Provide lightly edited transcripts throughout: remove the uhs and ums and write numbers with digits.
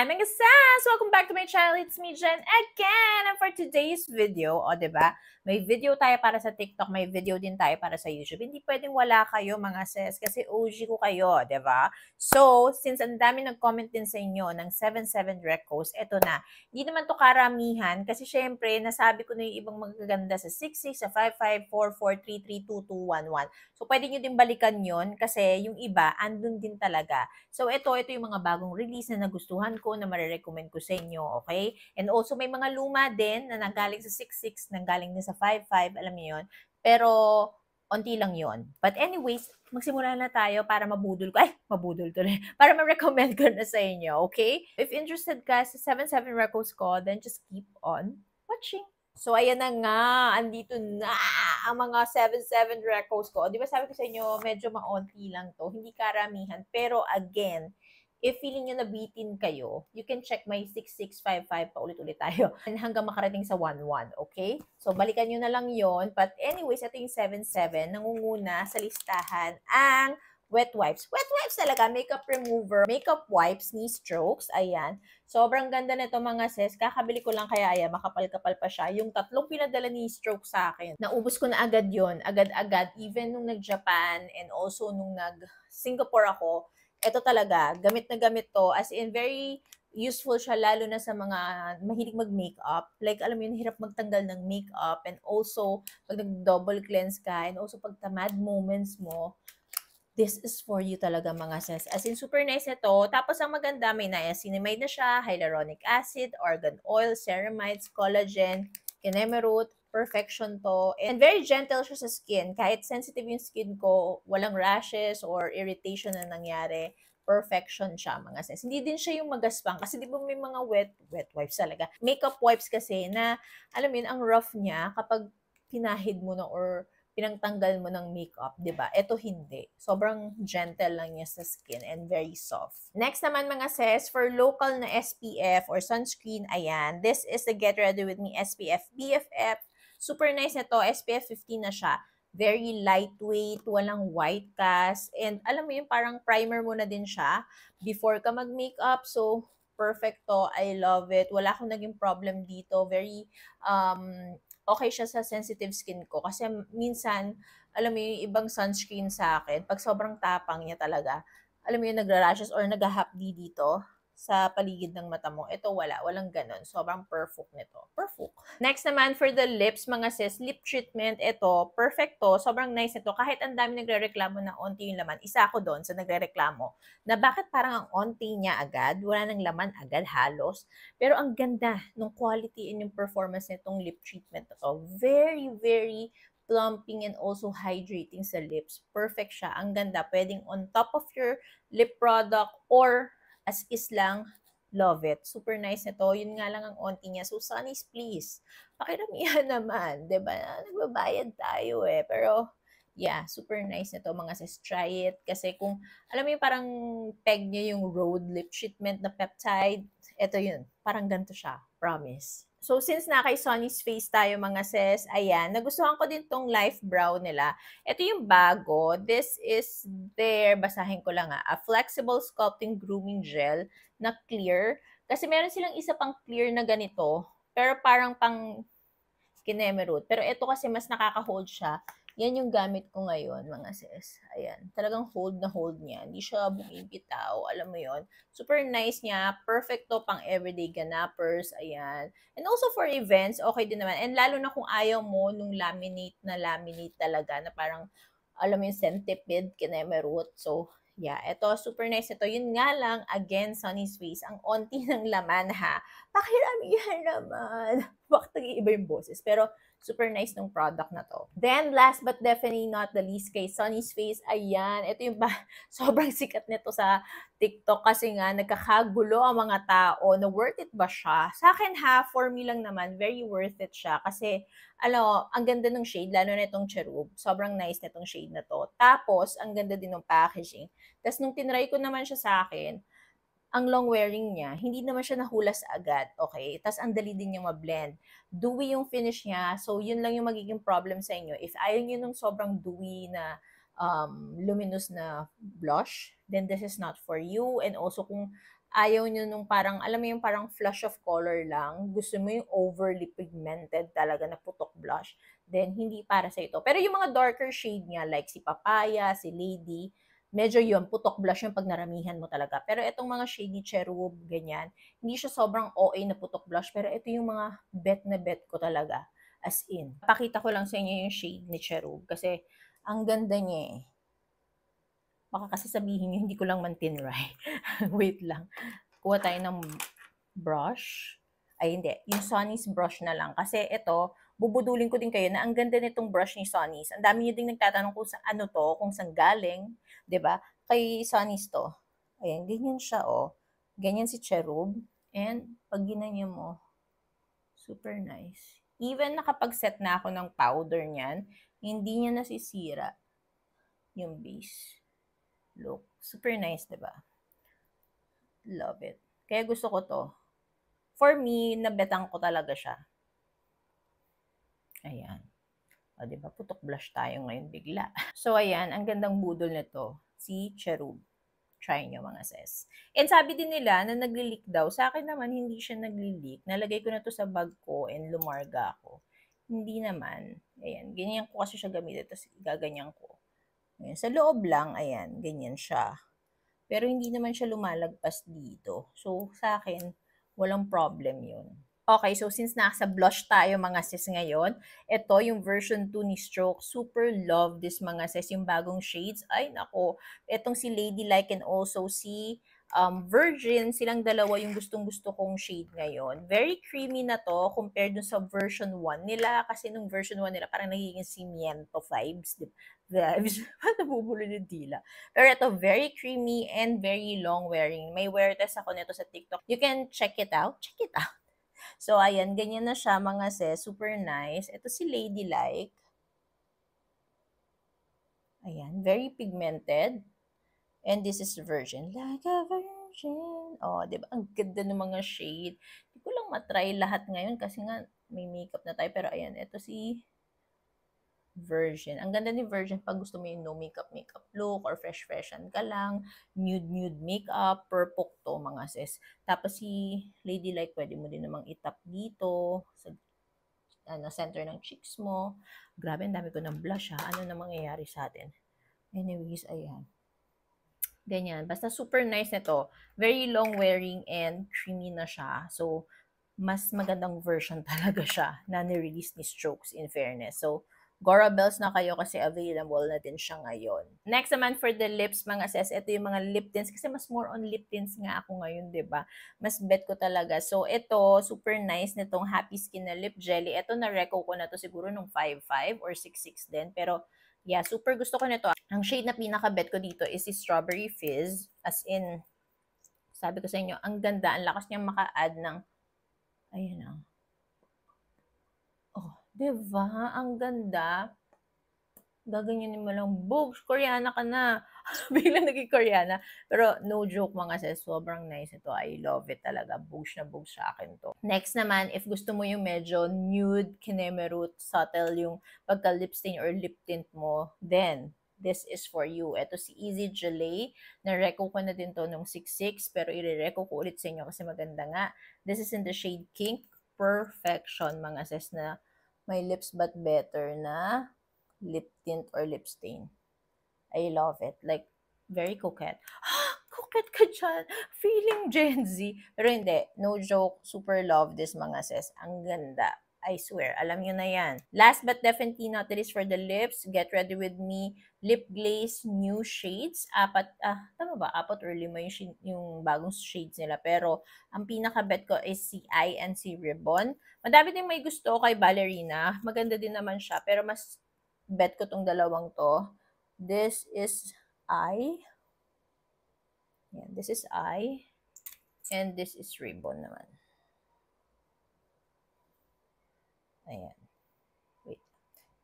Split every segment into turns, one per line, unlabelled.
Hi mga sis! Welcome back to my channel. It's me, Jen, again! And for today's video, diba? May video tayo para sa TikTok, may video din tayo para sa YouTube. Hindi pwedeng wala kayo mga sis kasi OG ko kayo, diba? So, since ang dami nag-comment din sa inyo ng 77 recos, eto na. Hindi naman to karamihan kasi syempre, nasabi ko na yung ibang magaganda sa 66, sa 55, 44, 33, 22, 11. So, pwede nyo din balikan yon kasi yung iba, andun din talaga. So, ito yung mga bagong release na nagustuhan ko, na marirecommend ko sa inyo, okay? And also, may mga luma din na nanggaling sa 66, nanggaling din sa 55, alam niyo yun. Pero, onti lang yon. But anyways, magsimula na tayo para mabudol tuloy. Para ma-recommend ko na sa inyo, okay? If interested ka sa 77 records ko, then just keep on watching. So, ayan na nga, andito na ang mga 77 records ko. Di ba sabi ko sa inyo, medyo maonti lang to. Hindi karamihan. Pero again, if feeling nyo nabitin kayo, you can check my 6655 pa ulit-ulit tayo hanggang makarating sa 11, okay? So, balikan nyo na lang yon. But anyways, ito yung 77. Nangunguna sa listahan ang wet wipes. Wet wipes talaga, makeup remover, makeup wipes, knee strokes, ayan. Sobrang ganda nito mga sis. Kakabili ko lang kaya ayan, makapal-kapal pa siya. Yung tatlong pinadala knee stroke sa akin, naubos ko na agad yon, agad-agad, even nung nag-Japan and also nung nag-Singapore ako. Ito talaga, gamit na gamit to. As in, very useful siya, lalo na sa mga mahilig mag-makeup. Like, alam mo yun, hirap magtanggal ng makeup. And also, pag nag-double cleanse ka, and also pag tamad moments mo, this is for you talaga mga sis. As in, super nice ito. Tapos, ang maganda, may niacinamide na siya, hyaluronic acid, argan oil, ceramides, collagen, kineme root, perfection to. And very gentle siya sa skin. Kahit sensitive yung skin ko, walang rashes or irritation na nangyari. Perfection siya, mga sis. Hindi din siya yung magaspang. Kasi di ba may mga wet wipes talaga. Makeup wipes kasi na, alam mo yun, ang rough niya kapag pinahid mo na or pinangtanggal mo ng makeup, di ba? Ito hindi. Sobrang gentle lang niya sa skin and very soft. Next naman mga sis, for local na SPF or sunscreen, ayan. This is the Get Ready With Me SPF BFF. Super nice nito. SPF 15 na siya. Very lightweight, walang white cast. And alam mo yun, parang primer mo na din siya before ka mag-makeup. So, perfect to. I love it. Wala akong naging problem dito. Very, okay siya sa sensitive skin ko. Kasi minsan, alam mo yung ibang sunscreen sa akin, pag sobrang tapang niya talaga, alam mo yung nagra-rashes or nag-hapdi dito sa paligid ng mata mo. Ito wala. Walang ganon. Sobrang perfect nito. Perfect. Next naman, for the lips, mga sis, lip treatment, ito, perfect to. Sobrang nice nito. Kahit ang dami nagre-reklamo na onti yung laman, isa ako doon sa nagre-reklamo na bakit parang ang onti niya agad, wala nang laman agad, halos. Pero ang ganda ng quality and yung performance nitong lip treatment na to. Very, very plumping and also hydrating sa lips. Perfect siya. Ang ganda. Pwedeng on top of your lip product or as is lang, love it. Super nice nito. Yun nga lang ang onti niya. So, Sunnies, please. Pakiramihan naman. Diba? Nagbabayad tayo eh. Pero, yeah, super nice nito mga sis. Try it. Kasi kung, alam mo yung parang peg niya yung Rhode lip treatment na peptide, ito yun. Parang ganito siya. Promise. So, since na kay Sunny's Face tayo mga sis, ayan, nagustuhan ko din tong Life Brow nila. Ito yung bago. This is basahin ko lang a flexible sculpting grooming gel na clear. Kasi meron silang isa pang clear na ganito, pero parang pang kineme root. Pero ito kasi mas nakaka-hold siya. Yan yung gamit ko ngayon, mga sis. Ayan. Talagang hold na hold niya. Hindi siya bumibitaw. Alam mo yon. Super nice niya. Perfect to pang everyday ganapers. Ayan. And also for events, okay din naman. And lalo na kung ayaw mo nung laminate talaga na parang, alam mo yung centipede, kineme root. So, yeah, ito, super nice ito. Yun nga lang, again, Sunny's Face, ang onti ng laman ha. Pakiramihan naman. Bakit nag-iiba yung boses? Pero, super nice ng product na to. Then, last but definitely not the least kay Sunny's Face, ayan, ito yung sobrang sikat nito sa TikTok kasi nga, nagkakagulo ang mga tao na worth it ba siya? Sa akin ha, for me lang naman, very worth it siya kasi, ang ganda ng shade, lalo na itong cherub. Sobrang nice na itong shade na to. Tapos, ang ganda din ng packaging. Tapos, nung tinry ko naman siya sa akin, ang long wearing niya, hindi naman siya nahulas agad, okay? Tapos, ang dali din niyang ma-blend. Dewy yung finish niya, so yun lang yung magiging problem sa inyo. If ayaw niyo nung sobrang dewy na luminous na blush, then this is not for you. And also, kung ayaw nyo nung parang, alam mo yung parang flush of color lang, gusto mo yung overly pigmented talaga na putok blush, then hindi para sa ito. Pero yung mga darker shade niya, like si Papaya, si Lady, medyo yun, putok blush yung pag naramihan mo talaga. Pero itong mga shade ni Cherub, ganyan, hindi siya sobrang OA na putok blush, pero ito yung mga bet na bet ko talaga. As in. Pakita ko lang sa inyo yung shade ni Cherub kasi ang ganda niya eh. Baka kasi sabihin niyo, hindi ko lang man tinry. Wait lang. Kuha tayo ng brush. Ay, hindi. Yung Sonny's brush na lang. Kasi ito, bubudulin ko din kayo na ang ganda nitong brush ni Sonny's. Ang dami niyo din nagtatanong kung sa ano to, kung saan galing. 'Di ba? Kay Sonny's to. Ayan, ganyan siya, oh. Ganyan si Cherub. And, pag ginanyan mo, super nice. Even nakapag-set na ako ng powder niyan, hindi niya nasisira yung base. Look, super nice, 'di ba? Love it. Kaya gusto ko to. For me, nabetang ko talaga siya. Ayan. O, 'di ba? Putok blush tayo ngayon bigla. So, ayan, ang gandang budol nito, si Cherub. Try nyo mga sis. And sabi din nila na nagli-leak daw. Sa akin naman, hindi siya nagli-leak. Nalagay ko na to sa bag ko and lumarga ako. Hindi naman. Ayan, ganyan ko kasi siya gamitin. Tapos gaganyan ko. Ayan, sa loob lang, ayan, ganyan siya. Pero hindi naman siya lumalagpas dito. So, sa akin, walang problem yun. Okay, so since nasa blush tayo mga sis ngayon, ito yung version 2 ni Stroke. Super love this mga sis, yung bagong shades. Ay nako, itong si Ladylike and also si Virgin, silang dalawa yung gustong-gusto kong shade ngayon. Very creamy na to compared dun sa version 1 nila. Kasi nung version 1 nila, parang nagiging cimiento vibes. Vibes. Nabubulo yung dila. Pero ito, very creamy and very long wearing. May wear test ako nito sa TikTok. You can check it out. Check it out. So, ayan, ganyan na siya mga sis. Super nice. Ito si Ladylike. Ayan, very pigmented. And this is Virgin. Like a virgin. Oh, di ba? Ang ganda ng mga shade. Hindi ko lang matry lahat ngayon kasi nga may makeup na tayo. Pero ayan, ito si Virgin. Ang ganda ni Virgin pag gusto mo yung no makeup look or fresh-freshan ka lang, nude makeup, purple to mga sis. Tapos si Ladylike, pwede mo din namang itap dito sa center ng cheeks mo. Grabe, ang dami ko ng blush ha. Ano na mangyayari sa atin? Anyways, ayan. Ganyan. Basta super nice nito. Very long wearing and creamy na siya. So, mas magandang version talaga siya na ni-release ni Strokes in fairness. So, Gora Bells na kayo kasi available na din siya ngayon. Next naman for the lips, mga sis, ito yung mga lip tints kasi mas more on lip tints nga ako ngayon, 'di ba? Mas bet ko talaga. So, ito, super nice nitong Happy Skin na lip jelly. Ito na-reco ko na to siguro nung 5.5 or 6.6 din. Pero, yeah, super gusto ko nito. Ang shade na pinaka-bet ko dito is si Strawberry Fizz. As in, sabi ko sa inyo, ang ganda. Ang lakas niyang maka-add ng ayan na. Oh, diba? Ang ganda. Gaganyanin mo lang, Boobs, Koreana ka na. Biglang naging Koreana. Pero no joke mga sis, sobrang nice ito. I love it talaga. Boobs na boobs sa akin to. Next naman, if gusto mo yung medyo nude, kinemerut, subtle yung pagka-lip stain or lip tint mo, then this is for you. Ito si Easy Gelée. Na-reco ko na din to nung 6.6, pero i-reco ko ulit sa inyo kasi maganda nga. This is in the shade Kink Perfection, mga sis, na may lips but better na lip tint or lip stain. I love it. Like, very coquette. Coquette ka dyan. Feeling Gen Z. Pero hindi. No joke. Super love this mga sis. Ang ganda. I swear, alam nyo na yan. Last but definitely not least for the lips, get ready with me, lip glaze new shades. Tama ba? 4 or 5 yung bagong shades nila. Pero, ang pinaka-bet ko is si Eye and si Ribbon. Madami din may gusto kay Ballerina. Maganda din naman siya. Pero mas bet ko tong dalawang to. This is Eye. Yan, this is Eye. And this is Ribbon naman. Ayan. Wait.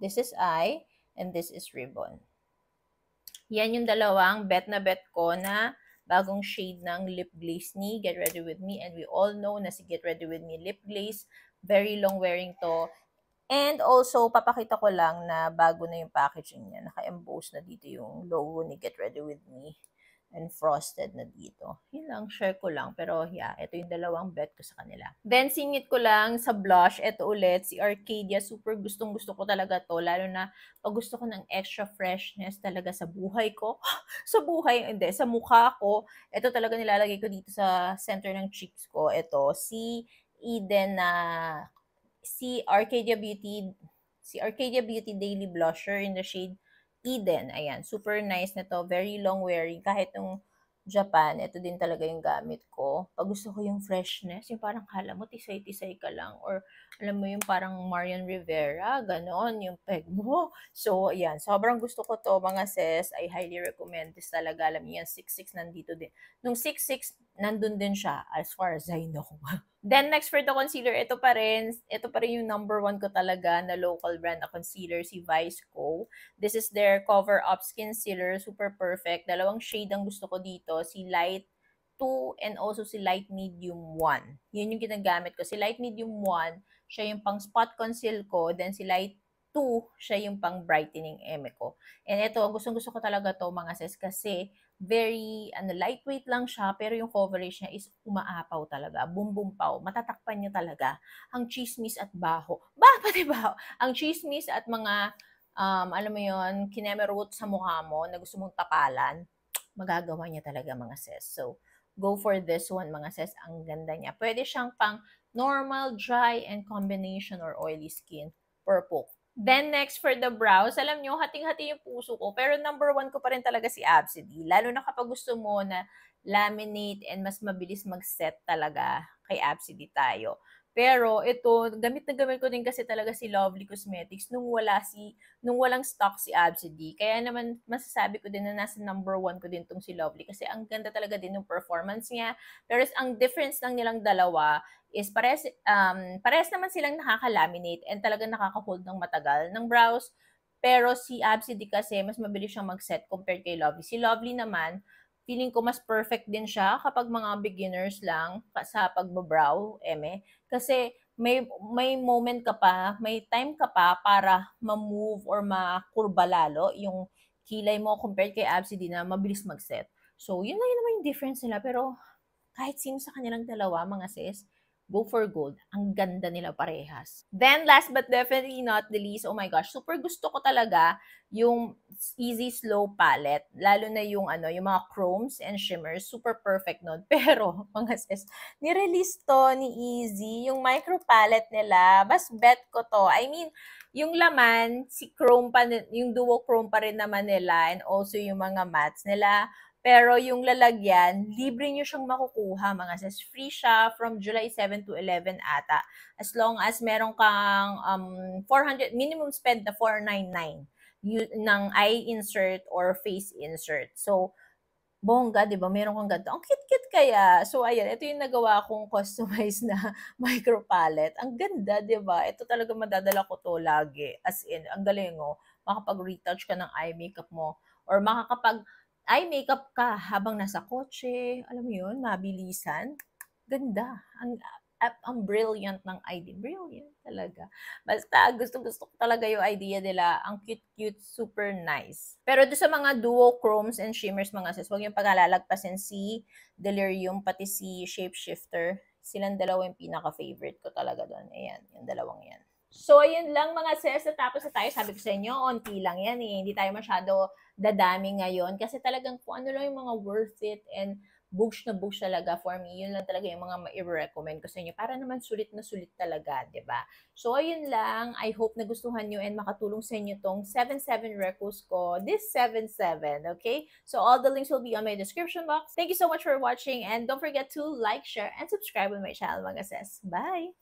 This is Eye, and this is Ribbon. Yan yung dalawang bet na bet ko na bagong shade ng lip glaze ni Get Ready With Me. And we all know na si Get Ready With Me lip glaze. Very long wearing to. And also, papakita ko lang na bago na yung packaging niya. Naka-emboss na dito yung logo ni Get Ready With Me. and frosted na dito. Yun lang, share ko lang. Pero yeah, ito yung dalawang bet ko sa kanila. Then, singit ko lang sa blush. Ito ulit, si Arcadia. Super gustong gusto ko talaga to. Lalo na pag gusto ko ng extra freshness talaga sa buhay ko. Sa buhay, hindi, sa mukha ko. Ito talaga nilalagay ko dito sa center ng cheeks ko. Ito, si Eden na si Arcadia Beauty Daily Blusher in the shade Eden. Ayan, super nice na to. Very long wearing. Kahit nung Japan, ito din talaga yung gamit ko. Pag gusto ko yung freshness, yung parang kala mo, tisay-tisay ka lang. Or alam mo yung parang Marian Rivera, ganon, yung peg mo. So, ayan, sobrang gusto ko to, mga sis. I highly recommend this talaga. Alam niyo yan, 6'6 nandito din. Nung 6'6, nandun din siya, as far as I know. Then, next for the concealer, ito pa rin yung number one ko talaga na local brand na concealer, si Vice Co. This is their Cover Up Skin Sealer, super perfect. Dalawang shade ang gusto ko dito, si Light 2 and also si Light Medium 1. Yun yung ginagamit ko. Si Light Medium 1, siya yung pang spot conceal ko, then si Light 2, siya yung pang brightening eme ko. And ito, gustong-gusto ko talaga to, mga sis, kasi very lightweight lang siya, pero yung coverage niya is umaapaw talaga. Boom boom pow. Matatakpan niyo talaga ang chismis at baho. Pati baho. Ang chismis at mga alam mo yon, kinemerot sa mukha mo na gusto mong tapalan, magagawa niya talaga, mga sis. So, go for this one, mga sis. Ang ganda niya. Pwede siyang pang normal, dry, and combination or oily skin. Purple. Then, next for the brows, alam nyo, hating-hati yung puso ko. Pero number one ko pa rin talaga si Absidy. Lalo na kapag gusto mo na laminate and mas mabilis mag-set talaga, kay Absidy tayo. Pero ito, gamit na gamit ko din kasi talaga si Lovely Cosmetics nung walang stock si Absidy. Kaya naman masasabi ko din na nasa number one ko din tong si Lovely kasi ang ganda talaga din ng performance niya. Pero ang difference lang nilang dalawa is pares naman silang nakaka-laminate and talagang nakaka-hold ng matagal ng brows. Pero si Absidy kasi mas mabilis siyang mag-set compared kay Lovely. Si Lovely naman, feeling ko mas perfect din siya kapag mga beginners lang sa pagbabrow, kasi may moment ka pa, may time ka pa para ma-move or makurba lalo yung kilay mo compared kay Absidy na mabilis mag-set. So, yun lang naman yung difference nila. Pero kahit sino sa kanilang dalawa, mga sis, go for gold. Ang ganda nila parehas. Then, last but definitely not the least, oh my gosh, super gusto ko talaga yung Easy Slow palette. Lalo na yung mga chromes and shimmers. Super perfect nun. Pero, mga sis, nirelease to ni Easy, yung micro palette nila. Mas bet ko to. I mean, yung laman, si chrome pa, yung duo chrome pa rin naman nila and also yung mga mattes nila. Pero yung lalagyan, libre nyo siyang makukuha, mga sis. Free siya from July 7 to 11 ata. As long as meron kang 400, minimum spend na 499 ng eye insert or face insert. So, bongga, di ba? Meron kang ganito. Ang cute-cute kaya. So, ayan, ito yung nagawa kong customized na micro palette. Ang ganda, di ba? Ito talaga madadala ko to lagi. As in, ang galing, oh. Makapag-retouch ka ng eye makeup mo. Or eye makeup ka habang nasa kotse. Alam mo yun, mabilisan. Ganda. Ang brilliant ng idea. Brilliant talaga. Basta, gusto ko talaga yung idea nila. Ang cute-cute, super nice. Pero do sa mga duo chromes and shimmers, mga sis, huwag yung pagkalalagpasin si Delirium, pati si Shapeshifter. Silang dalawa yung pinaka-favorite ko talaga doon. Ayan, yung dalawang yan. So, ayun lang, mga sis, natapos na tayo. Sabi ko sa inyo, onti lang yan eh. Hindi tayo masyado dadami ngayon. Kasi talagang kung ano lang yung mga worth it and books na books talaga for me. Yun lang talaga yung mga ma-recommend ko sa inyo. Para naman sulit na sulit talaga, ba diba? So, ayun lang. I hope nagustuhan nyo and makatulong sa inyo tong 7-7 recos ko. This 7-7, okay? So, all the links will be on my description box. Thank you so much for watching and don't forget to like, share, and subscribe on my channel, mga sis. Bye!